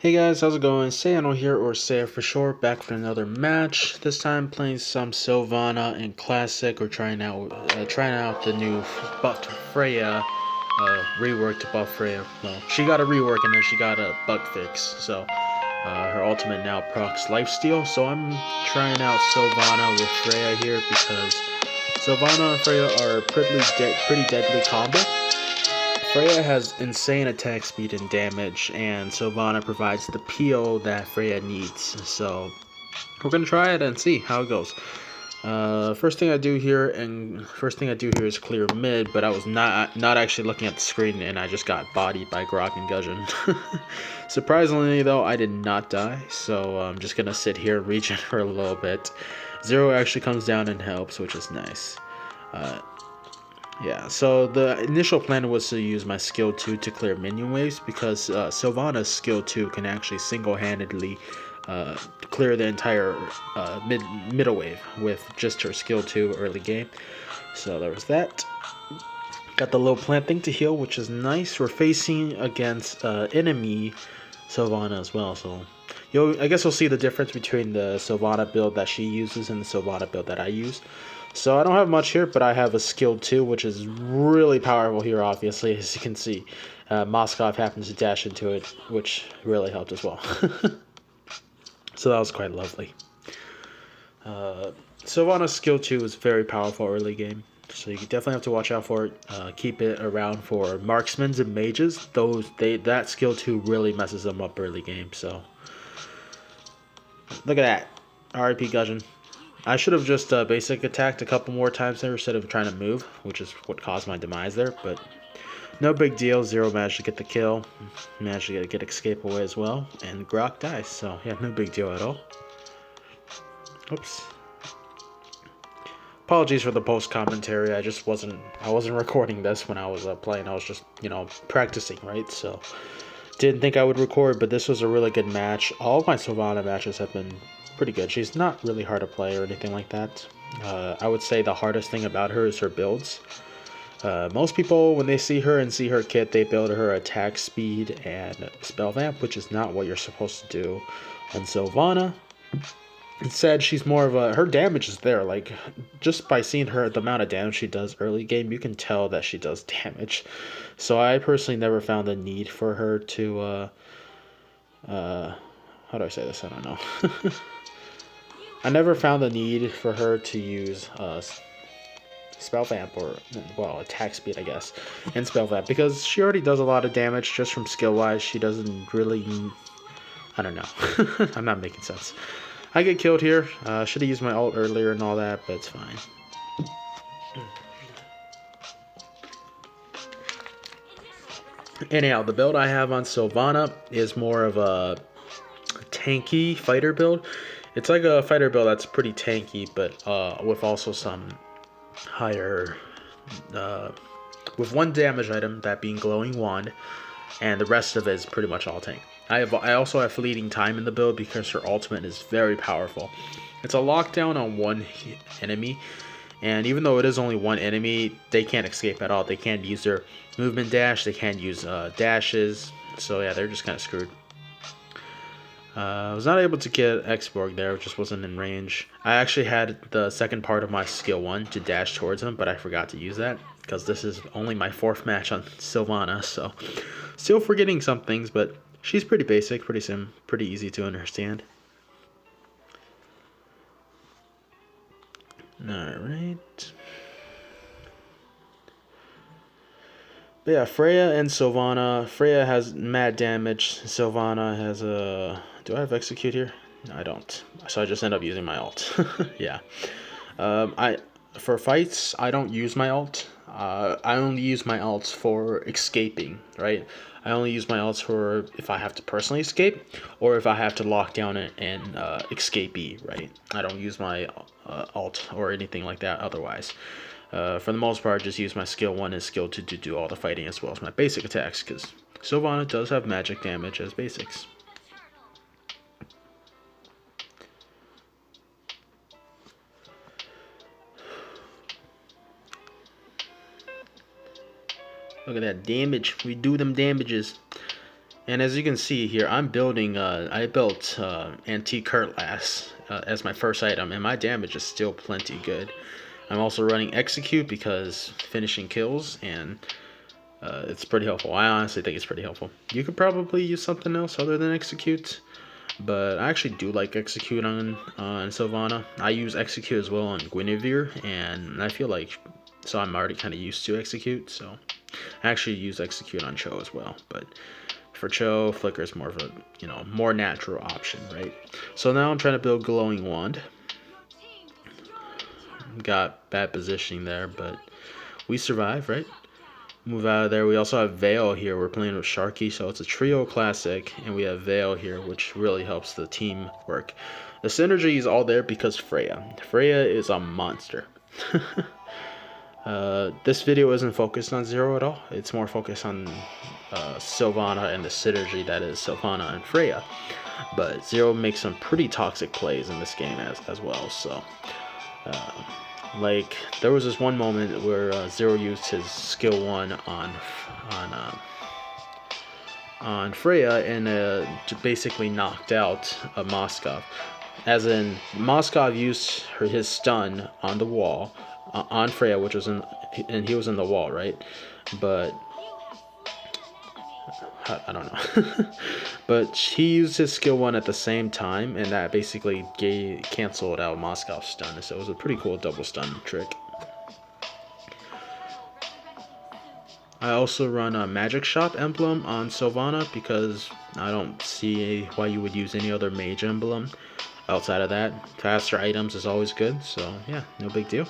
Hey guys, how's it going? Cianwood here, or Saya for short, back with another match. This time playing some Silvanna in Classic, or trying out the new buffed Freya, reworked buff Freya. Well, she got a rework and then she got a bug fix, so her ultimate now procs lifesteal. So I'm trying out Silvanna with Freya here because Silvanna and Freya are a pretty deadly combo. Freya has insane attack speed and damage, and Silvanna provides the PO that Freya needs. So we're gonna try it and see how it goes. First thing I do here is clear mid, but I was not actually looking at the screen, and I just got bodied by Grok and Gudgeon. Surprisingly, though, I did not die, so I'm just gonna sit here and regen for a little bit. Zero actually comes down and helps, which is nice. Yeah, so the initial plan was to use my skill 2 to clear minion waves because Silvanna's skill 2 can actually single-handedly clear the entire middle wave with just her skill 2 early game. So there was that. Got the little plant thing to heal, which is nice. We're facing against enemy Silvanna as well, so I guess you'll see the difference between the Silvanna build that she uses and the Silvanna build that I use. So I don't have much here, but I have a skill 2, which is really powerful here, obviously, as you can see. Moskov happens to dash into it, which really helped as well. So that was quite lovely. Silvanna's skill 2 is very powerful early game, so you definitely have to watch out for it. Keep it around for marksmen and mages. That skill 2 really messes them up early game, so... Look at that. RIP Gudgeon. I should have just basic attacked a couple more times there instead of trying to move, which is what caused my demise there, but no big deal. Zero managed to get the kill, managed to get escape away as well, and Grok dies, so yeah, no big deal at all. Oops. Apologies for the post commentary. I wasn't recording this when I was playing. I was just, practicing, right? So didn't think I would record, but this was a really good match. All of my Silvanna matches have been pretty good. She's not really hard to play or anything like that. I would say the hardest thing about her is her builds. Most people, when they see her and see her kit, they build her attack speed and spell vamp, which is not what you're supposed to do on Silvanna. Instead, she's more of her damage is there. Like, just by seeing her, the amount of damage she does early game, you can tell that she does damage. So I personally never found the need for her to, how do I say this? I don't know. I never found the need for her to use spell vamp or, well, attack speed, I guess, and spell vamp, because she already does a lot of damage just from skill wise. She doesn't really, I don't know. I'm not making sense. I get killed here. Should have used my ult earlier and all that, but it's fine. Anyhow, the build I have on Silvanna is more of a tanky fighter build. It's like a fighter build that's pretty tanky, but with also some higher, with one damage item, that being glowing wand, and the rest of it is pretty much all tank. I also have fleeting time in the build because her ultimate is very powerful. It's a lockdown on one enemy, and even though it is only one enemy, they can't escape at all. They can't use their movement dash, they can't use dashes, so yeah, they're just kind of screwed. I was not able to get X-Borg there, it just wasn't in range. I actually had the second part of my skill 1 to dash towards him, but I forgot to use that, because this is only my 4th match on Silvanna, so still forgetting some things, but she's pretty basic, pretty easy to understand. Alright. But yeah, Freya and Silvanna. Freya has mad damage. Silvanna has a... Do I have execute here? No, I don't. So I just end up using my ult. Yeah. For fights, I don't use my ult. I only use my ults for escaping, right? I only use my ults for if I have to personally escape, or if I have to lock down and escapee, right? I don't use my ult or anything like that otherwise. For the most part, just use my skill 1 and skill 2 to do all the fighting as well as my basic attacks, because Silvanna does have magic damage as basics. Look at that damage. We do them damages. And as you can see here, I'm building, I built Antique Cutlass as my first item, and my damage is still plenty good. I'm also running Execute because finishing kills, and it's pretty helpful. I honestly think it's pretty helpful. You could probably use something else other than Execute, but I actually do like Execute on Silvanna. I use Execute as well on Guinevere, and I feel like, so I'm already kind of used to Execute, so I actually use Execute on Cho as well, but for Cho, Flicker is more of a, you know, more natural option, right? So now I'm trying to build Glowing Wand. Got bad positioning there, but we survive, right? Move out of there. We also have Vale here. We're playing with Sharky, so it's a trio classic, and we have Vale here, which really helps the team work. The synergy is all there because Freya. Freya is a monster. This video isn't focused on Zero at all. It's more focused on Silvanna and the synergy that is Silvanna and Freya. But Zero makes some pretty toxic plays in this game as well. So, like, there was this one moment where Zero used his skill 1 on Freya and basically knocked out Moskov. As in, Moskov used his stun on the wall on Freya, which was and he was in the wall, right? But I don't know. But he used his skill 1 at the same time, and that basically canceled out Moskov's stun. So it was a pretty cool double stun trick. I also run a Magic Shop emblem on Silvanna because I don't see why you would use any other mage emblem outside of that. Faster items is always good, so yeah, no big deal.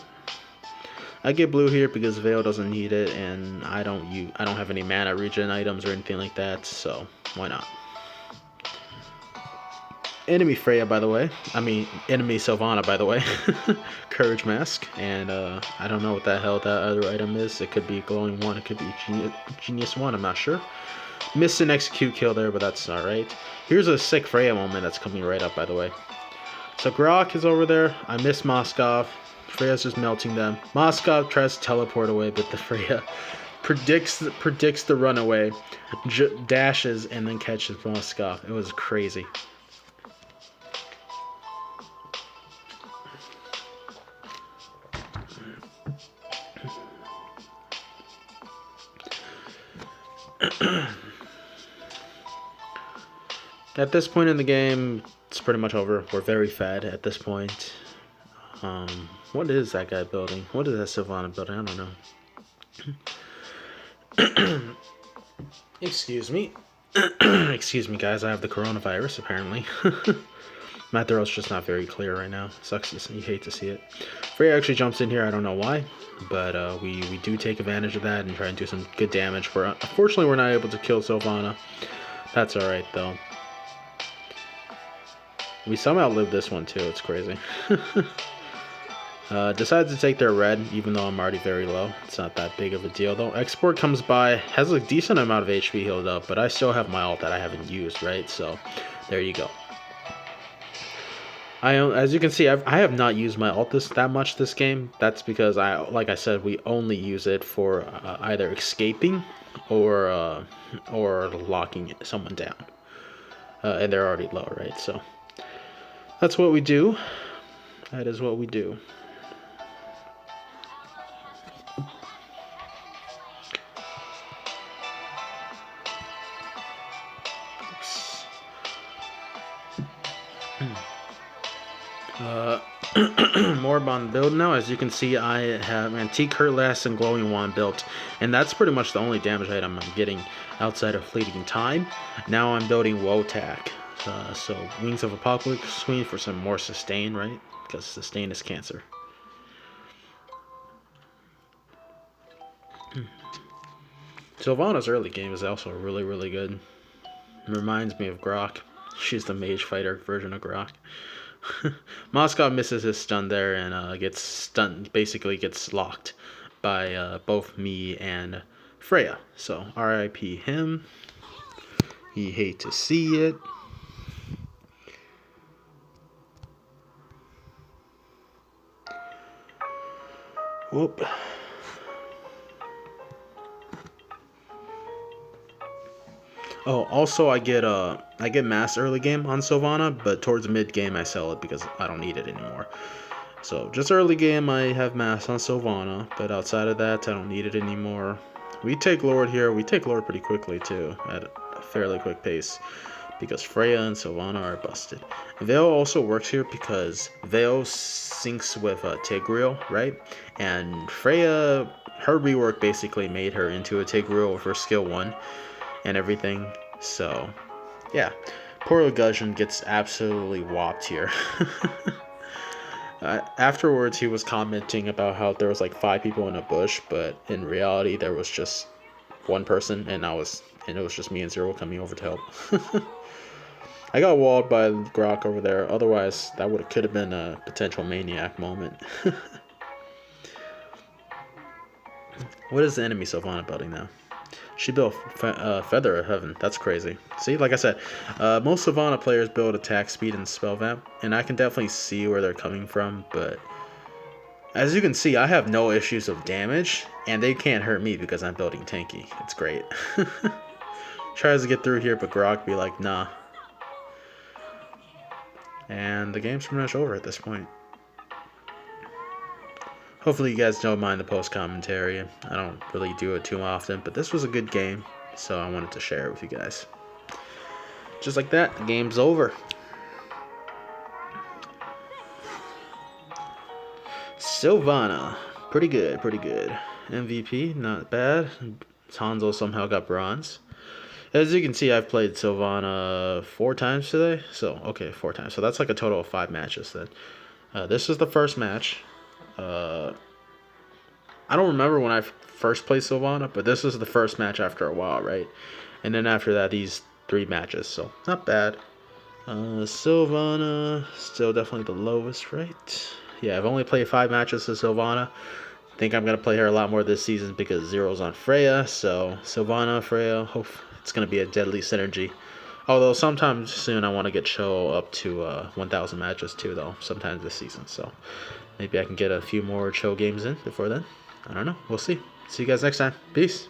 I get blue here because Vale doesn't need it, and I don't have any mana regen items or anything like that, so why not? Enemy Freya, by the way. I mean, enemy Silvanna, by the way. Courage Mask, and I don't know what the hell that other item is. It could be Glowing One, it could be Genius One, I'm not sure. Missed an Execute kill there, but that's alright. Here's a sick Freya moment that's coming right up, by the way. So Grok is over there. I miss Moskov. Freya's just melting them. Moskov tries to teleport away, but the Freya predicts the runaway, dashes, and then catches Moskov. It was crazy. At this point in the game, it's pretty much over. We're very fed at this point. What is that guy building? What is that Silvanna building? I don't know. Excuse me. Excuse me, guys. I have the coronavirus, apparently. My throat's just not very clear right now. Sucks. You hate to see it. Freya actually jumps in here. I don't know why. But we do take advantage of that and try and do some good damage. Unfortunately, we're not able to kill Silvanna. That's alright, though. We somehow lived this one, too. It's crazy. Decides to take their red, even though I'm already very low. It's not that big of a deal, though. Export comes by, has a decent amount of HP healed up, but I still have my ult that I haven't used, right? So, there you go. As you can see, I have not used my ult that much this game. That's because, like I said, we only use it for either escaping or locking someone down. And they're already low, right? So, that's what we do. That is what we do. More on the build now. As you can see, I have Antique Cutlass and Glowing Wand built, and that's pretty much the only damage item I'm getting outside of Fleeting Time. Now I'm building Wotak. So Wings of Apocalypse Queen for some more sustain, right? Because sustain is cancer. Silvanna's early game is also really, really good. It reminds me of Grok. She's the mage fighter version of Grok. Moskov misses his stun there and gets stunned, basically gets locked by both me and Freya. So RIP him. He hate to see it. Whoop. Oh, also I get mass early game on Silvanna, but towards mid game I sell it because I don't need it anymore. So just early game I have mass on Silvanna, but outside of that I don't need it anymore. We take Lord here. We take Lord pretty quickly too, at a fairly quick pace, because Freya and Silvanna are busted. Vale also works here because Vale syncs with Tigreal, right? And Freya, her rework basically made her into a Tigreal with her skill 1 and everything. So, yeah. Poor Gudgeon gets absolutely whopped here. Afterwards, he was commenting about how there was like 5 people in a bush, but in reality, there was just 1 person, and it was just me and Zero coming over to help. I got walled by Grok over there. Otherwise, that could have been a potential maniac moment. What is the enemy Silvanna building now? She built Feather of Heaven. That's crazy. See, like I said, most Silvanna players build attack speed and spell vamp, and I can definitely see where they're coming from, but as you can see, I have no issues of damage, and they can't hurt me because I'm building tanky. It's great. Tries to get through here, but Grok be like, nah. And the game's pretty much over at this point. Hopefully you guys don't mind the post commentary. I don't really do it too often, but this was a good game, so I wanted to share it with you guys. Just like that, the game's over. Silvanna, pretty good, pretty good. MVP, not bad. Hanzo somehow got bronze. As you can see, I've played Silvanna 4 times today. So, okay, 4 times. So that's like a total of 5 matches then. This is the first match. I don't remember when I first played Silvanna, but this is the first match after a while, right? And then after that, these 3 matches, so not bad. Silvanna, still definitely the lowest, right? Yeah, I've only played 5 matches to Silvanna. I think I'm going to play her a lot more this season because Zero's on Freya, so Silvanna, Freya, hope it's going to be a deadly synergy. Although sometime soon I want to get Cho up to 1,000 matches too, though, sometimes this season, so maybe I can get a few more Cho games in before then. I don't know. We'll see. See you guys next time. Peace.